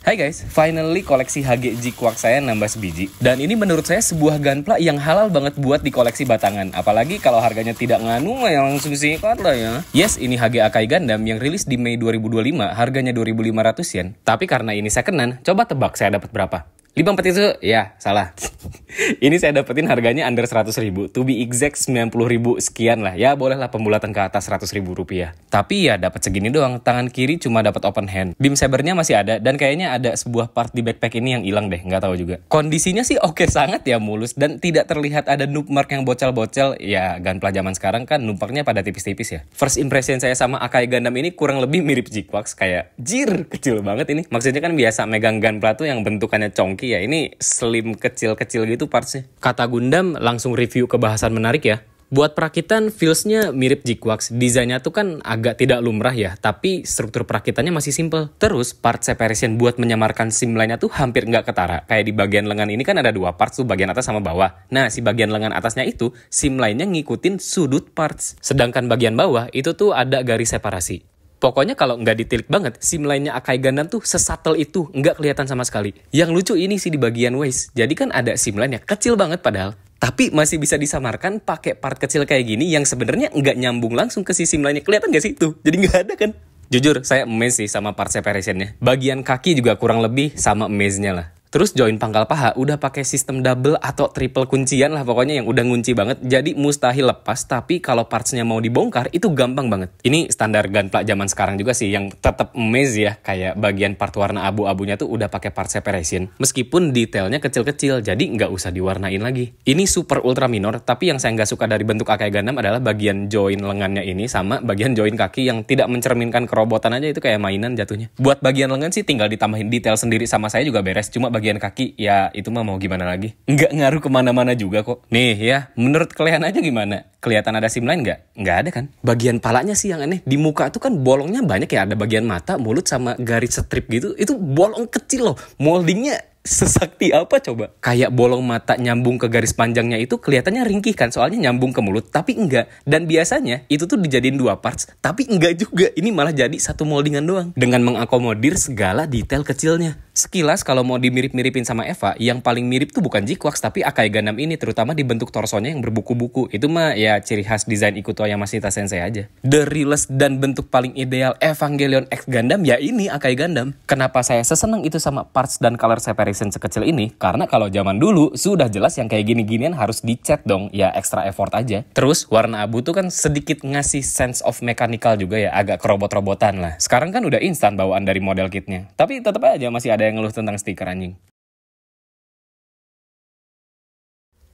Hai guys, finally koleksi HG G-Quarks saya nambah sebiji. Dan ini menurut saya sebuah gunpla yang halal banget buat dikoleksi batangan. Apalagi kalau harganya tidak nganu yang langsung sikat lah ya. Yes, ini HG Akai Gundam yang rilis di Mei 2025, harganya 2.500 yen. Tapi karena ini secondan, coba tebak saya dapat berapa? 54 itu? Ya, salah. Ini saya dapetin harganya under 100.000. To be exact 90.000 sekian lah. Ya bolehlah pembulatan ke atas 100.000 rupiah. Tapi ya dapat segini doang. Tangan kiri cuma dapat open hand. Beam sabernya masih ada. Dan kayaknya ada sebuah part di backpack ini yang hilang deh. Nggak tahu juga. Kondisinya sih oke sangat ya, mulus. Dan tidak terlihat ada noob mark yang bocel-bocel. Ya gunpla zaman sekarang kan noob marknya pada tipis-tipis ya. First impression saya sama Akai Gundam ini kurang lebih mirip G-Quarks. Kayak jir, kecil banget ini. Maksudnya kan biasa megang gunpla tuh yang bentukannya congki ya. Ini slim kecil-kecil gitu partsnya. Kata Gundam langsung review ke bahasan menarik ya. Buat perakitan feels-nya mirip G-Quarks. Desainnya tuh kan agak tidak lumrah ya, tapi struktur perakitannya masih simple. Terus part separation buat menyamarkan simline-nya tuh hampir nggak ketara. Kayak di bagian lengan ini kan ada dua parts tuh, bagian atas sama bawah. Nah si bagian lengan atasnya itu simline-nya ngikutin sudut parts. Sedangkan bagian bawah itu tuh ada garis separasi. Pokoknya kalau nggak ditilik banget, simline-nya Akai Gundam tuh sesubtle itu, nggak kelihatan sama sekali. Yang lucu ini sih di bagian waist. Jadi kan ada simline yang kecil banget padahal. Tapi masih bisa disamarkan pakai part kecil kayak gini yang sebenarnya nggak nyambung langsung ke si simline-nya. Kelihatan nggak sih itu? Jadi nggak ada kan? Jujur, saya amazed sih sama part separation-nya. Bagian kaki juga kurang lebih sama amaze-nya lah. Terus join pangkal paha udah pakai sistem double atau triple kuncian lah pokoknya yang udah ngunci banget. Jadi mustahil lepas, tapi kalau partsnya mau dibongkar itu gampang banget. Ini standar gunpla zaman sekarang juga sih yang tetap amaze ya. Kayak bagian part warna abu-abunya tuh udah pakai part separation. Meskipun detailnya kecil-kecil, jadi nggak usah diwarnain lagi. Ini super ultra minor, tapi yang saya nggak suka dari bentuk Akai Gundam adalah bagian join lengannya ini sama bagian join kaki yang tidak mencerminkan kerobotan aja, itu kayak mainan jatuhnya. Buat bagian lengan sih tinggal ditambahin detail sendiri sama saya juga beres. Cuma bagian kaki, ya itu mah mau gimana lagi. Nggak ngaruh kemana-mana juga kok. Nih ya, menurut kalian aja gimana? Kelihatan ada simline nggak? Nggak ada kan? Bagian palanya sih yang aneh. Di muka tuh kan bolongnya banyak ya. Ada bagian mata, mulut, sama garis strip gitu. Itu bolong kecil loh. Moldingnya sesakti apa coba? Kayak bolong mata nyambung ke garis panjangnya itu kelihatannya ringkih kan, soalnya nyambung ke mulut, tapi enggak. Dan biasanya itu tuh dijadiin dua parts, tapi enggak juga. Ini malah jadi satu moldingan doang dengan mengakomodir segala detail kecilnya. Sekilas kalau mau dimirip-miripin sama Eva, yang paling mirip tuh bukan G-Quarks tapi Akai Gundam ini, terutama di bentuk torsonya yang berbuku-buku. Itu mah ya ciri khas desain Ikuto Yamashita Sensei aja. The realest dan bentuk paling ideal Evangelion X Gundam ya ini Akai Gundam. Kenapa saya seseneng itu sama parts dan color separation sekecil ini? Karena kalau zaman dulu sudah jelas yang kayak gini-ginian harus dicat dong, ya extra effort aja. Terus warna abu tuh kan sedikit ngasih sense of mechanical juga ya, agak kerobot-robotan lah. Sekarang kan udah instan bawaan dari model kitnya, tapi tetap aja masih ada yang ngeluh tentang stiker anjing.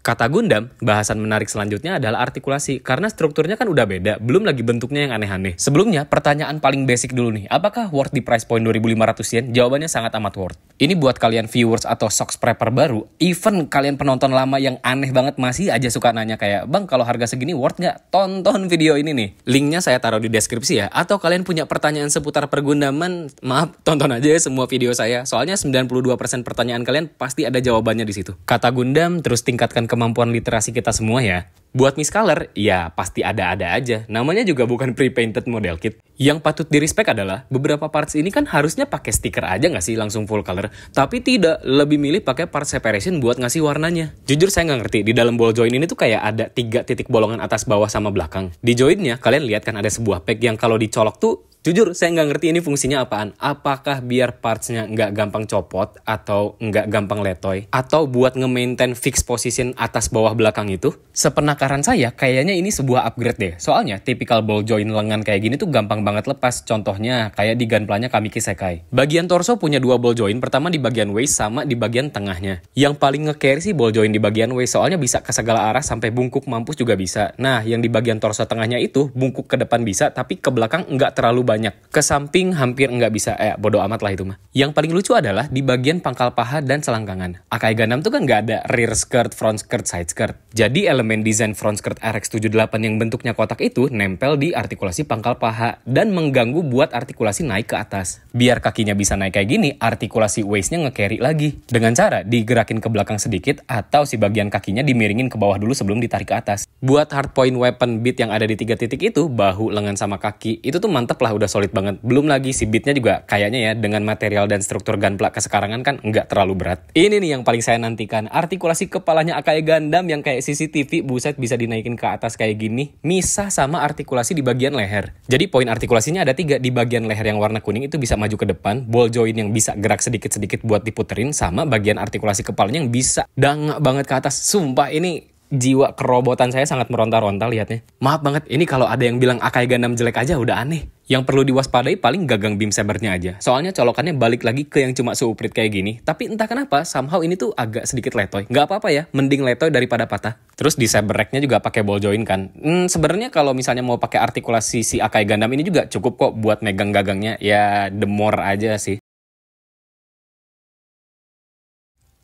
Kata Gundam, bahasan menarik selanjutnya adalah artikulasi, karena strukturnya kan udah beda, belum lagi bentuknya yang aneh-aneh. Sebelumnya, pertanyaan paling basic dulu nih, apakah worth di price point 2.500 yen? Jawabannya sangat amat worth. Ini buat kalian viewers atau socks prepper baru, even kalian penonton lama yang aneh banget masih aja suka nanya kayak, bang kalau harga segini worth nggak? Tonton video ini nih. Linknya saya taruh di deskripsi ya, atau kalian punya pertanyaan seputar pergundaman, maaf, tonton aja ya semua video saya, soalnya 92% pertanyaan kalian pasti ada jawabannya di situ. Kata Gundam, terus tingkatkan kemampuan literasi kita semua ya. Buat Miss Color, ya pasti ada-ada aja. Namanya juga bukan pre-painted model kit. Yang patut di-respect adalah, beberapa parts ini kan harusnya pakai stiker aja nggak sih langsung full color. Tapi tidak, lebih milih pakai part separation buat ngasih warnanya. Jujur saya nggak ngerti, di dalam ball joint ini tuh kayak ada 3 titik bolongan atas, bawah, sama belakang. Di jointnya, kalian lihat kan ada sebuah peg yang kalau dicolok tuh, jujur, saya nggak ngerti ini fungsinya apaan. Apakah biar partsnya nggak gampang copot, atau nggak gampang letoy, atau buat nge-maintain fix position atas bawah belakang itu? Sepenakaran saya, kayaknya ini sebuah upgrade deh. Soalnya, tipikal ball joint lengan kayak gini tuh gampang banget lepas. Contohnya, kayak di gunplanya Kamiki Sekai. Bagian torso punya 2 ball joint, pertama di bagian waist sama di bagian tengahnya. Yang paling nge-carry sih ball joint di bagian waist, soalnya bisa ke segala arah sampai bungkuk mampus juga bisa. Nah, yang di bagian torso tengahnya itu, bungkuk ke depan bisa, tapi ke belakang nggak terlalu banyak. Ke samping hampir nggak bisa, bodo amat lah itu mah. Yang paling lucu adalah di bagian pangkal paha dan selangkangan. Akai Gundam tuh kan nggak ada rear skirt, front skirt, side skirt. Jadi elemen desain front skirt RX78 yang bentuknya kotak itu nempel di artikulasi pangkal paha dan mengganggu buat artikulasi naik ke atas. Biar kakinya bisa naik kayak gini, artikulasi waistnya nge-carry lagi. Dengan cara digerakin ke belakang sedikit atau si bagian kakinya dimiringin ke bawah dulu sebelum ditarik ke atas. Buat hardpoint weapon beat yang ada di 3 titik itu, bahu, lengan, sama kaki, itu tuh mantep lah udah solid banget. Belum lagi si beatnya juga kayaknya ya dengan material dan struktur Gunpla kesekarangan kan nggak terlalu berat. Ini nih yang paling saya nantikan. Artikulasi kepalanya Akai Gundam yang kayak CCTV, buset bisa dinaikin ke atas kayak gini. Misah sama artikulasi di bagian leher. Jadi poin artikulasinya ada 3. Di bagian leher yang warna kuning itu bisa maju ke depan, ball joint yang bisa gerak sedikit-sedikit buat diputerin, sama bagian artikulasi kepalanya yang bisa dangak banget ke atas. Sumpah ini jiwa kerobotan saya sangat meronta-ronta lihatnya. Maaf banget, ini kalau ada yang bilang Akai Gundam jelek aja udah aneh. Yang perlu diwaspadai paling gagang beam sabernya aja. Soalnya colokannya balik lagi ke yang cuma seuprit kayak gini. Tapi entah kenapa, somehow ini tuh agak sedikit letoy. Nggak apa-apa ya, mending letoy daripada patah. Terus di saber rack-nya juga pakai ball joint kan. Sebenarnya kalau misalnya mau pakai artikulasi si Akai Gundam ini juga cukup kok buat megang gagangnya. Ya, the more aja sih.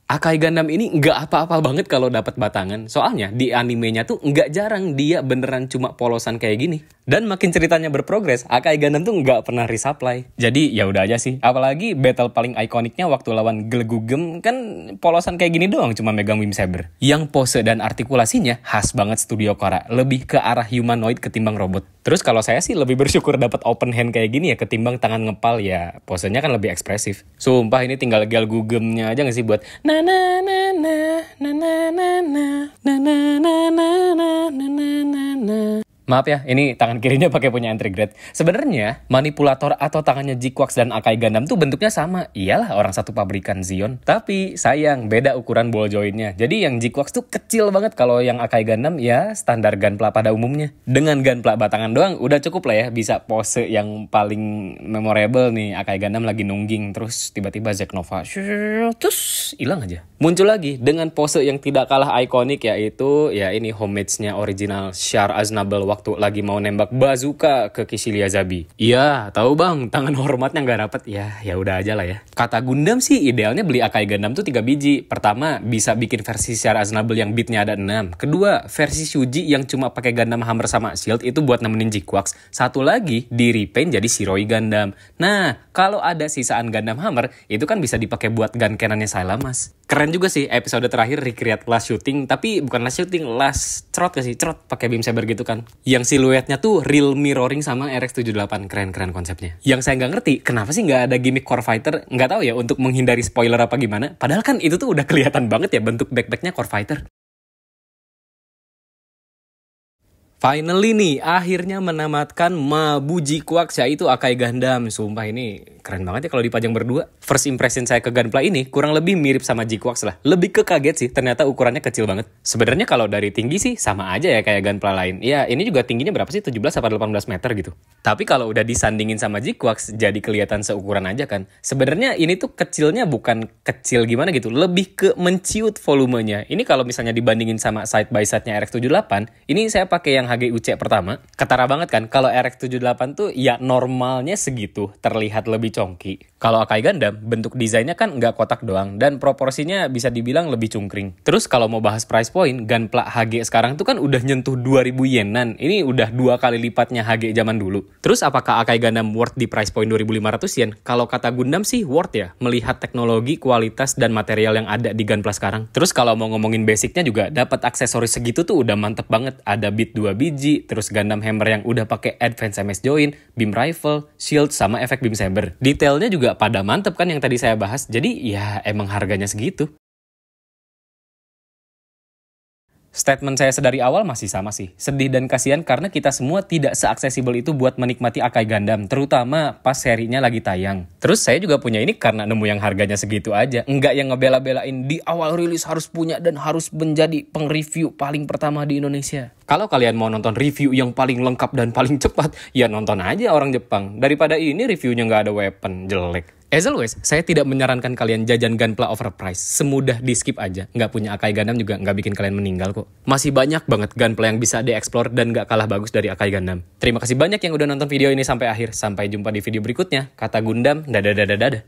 Akai Gundam ini nggak apa-apa banget kalau dapat batangan. Soalnya di animenya tuh nggak jarang dia beneran cuma polosan kayak gini. Dan makin ceritanya berprogres, Akai Gundam tuh nggak pernah resupply. Jadi ya udah aja sih. Apalagi battle paling ikoniknya waktu lawan Gelgugem kan polosan kayak gini doang cuma megang beam saber. Yang pose dan artikulasinya khas banget Studio Khora. Lebih ke arah humanoid ketimbang robot. Terus kalau saya sih lebih bersyukur dapat open hand kayak gini ya ketimbang tangan ngepal ya. Posenya kan lebih ekspresif. Sumpah ini tinggal Gelgugemnya aja nggak sih buat na na na na na na na na na na na na na na. Maaf ya, ini tangan kirinya pakai punya entry grade. Sebenarnya manipulator atau tangannya G-Quarks dan Akai Gundam tuh bentuknya sama. Iyalah orang satu pabrikan Zeon. Tapi sayang beda ukuran ball jointnya. Jadi yang G-Quarks tuh kecil banget, kalau yang Akai Gundam ya standar Gunpla pada umumnya. Dengan Gunpla batangan doang udah cukup lah ya bisa pose yang paling memorable nih. Akai Gundam lagi nungging terus tiba-tiba Zack Nova terus hilang aja. Muncul lagi dengan pose yang tidak kalah ikonik yaitu ya ini homage-nya original Char Aznable waktu lagi mau nembak bazooka ke Kishilia Zabi. Iya, tahu bang, tangan hormatnya nggak rapet. Ya udah aja lah ya. Kata Gundam sih idealnya beli Akai Gundam tuh 3 biji. Pertama, bisa bikin versi Char Aznable yang beatnya ada 6. Kedua, versi Shuji yang cuma pakai Gundam Hammer sama Shield itu buat nemenin G-Quarks. Satu lagi di repaint jadi Shiroi Gundam. Nah, kalau ada sisaan Gundam Hammer, itu kan bisa dipakai buat gun cannonnya Silamas. Keren juga sih episode terakhir recreate last shooting, tapi bukan last shooting, last trot gak sih? Trot pakai beam saber gitu kan. Yang siluetnya tuh real mirroring sama RX-78. Keren-keren konsepnya. Yang saya nggak ngerti, kenapa sih nggak ada gimmick core fighter? Nggak tahu ya, untuk menghindari spoiler apa gimana. Padahal kan itu tuh udah kelihatan banget ya bentuk backpacknya core fighter. Finally nih, akhirnya menamatkan Mabu G-Quarks yaitu Akai Gundam. Sumpah ini keren banget ya kalau dipajang berdua. First impression saya ke Gunpla ini kurang lebih mirip sama G-Quarks lah. Lebih ke kaget sih, ternyata ukurannya kecil banget. Sebenarnya kalau dari tinggi sih sama aja ya kayak Gunpla lain. Ya ini juga tingginya berapa sih? 17 atau 18 meter gitu. Tapi kalau udah disandingin sama G-Quarks jadi kelihatan seukuran aja kan. Sebenarnya ini tuh kecilnya bukan kecil gimana gitu. Lebih ke menciut volumenya. Ini kalau misalnya dibandingin sama side by side-nya RX-78, ini saya pakai yang HGUC pertama, ketara banget kan. Kalau RX-78 tuh ya normalnya segitu, terlihat lebih congki. Kalau Akai Gundam, bentuk desainnya kan nggak kotak doang, dan proporsinya bisa dibilang lebih cungkring. Terus kalau mau bahas price point, Gunpla HG sekarang tuh kan udah nyentuh 2000 yenan. Ini udah 2 kali lipatnya HG zaman dulu. Terus apakah Akai Gundam worth di price point 2500 yen? Kalau kata Gundam sih worth ya, melihat teknologi, kualitas, dan material yang ada di Gunpla sekarang. Terus kalau mau ngomongin basicnya juga, dapat aksesoris segitu tuh udah mantep banget. Ada beat 2 biji, terus Gundam Hammer yang udah pakai advance MS joint, beam rifle, shield, sama efek beam saber. Detailnya juga pada mantep kan yang tadi saya bahas. Jadi ya emang harganya segitu. Statement saya sedari awal masih sama sih. Sedih dan kasihan karena kita semua tidak seaksesibel itu buat menikmati Akai Gundam, terutama pas serinya lagi tayang. Terus saya juga punya ini karena nemu yang harganya segitu aja. Enggak yang ngebela-belain di awal rilis harus punya dan harus menjadi peng-review paling pertama di Indonesia. Kalau kalian mau nonton review yang paling lengkap dan paling cepat, ya nonton aja orang Jepang. Daripada ini reviewnya nggak ada weapon, jelek. As always, saya tidak menyarankan kalian jajan Gunpla overprice. Semudah di skip aja. Nggak punya Akai Gundam juga nggak bikin kalian meninggal kok. Masih banyak banget Gunpla yang bisa dieksplor dan nggak kalah bagus dari Akai Gundam. Terima kasih banyak yang udah nonton video ini sampai akhir. Sampai jumpa di video berikutnya. Kata Gundam, dadah.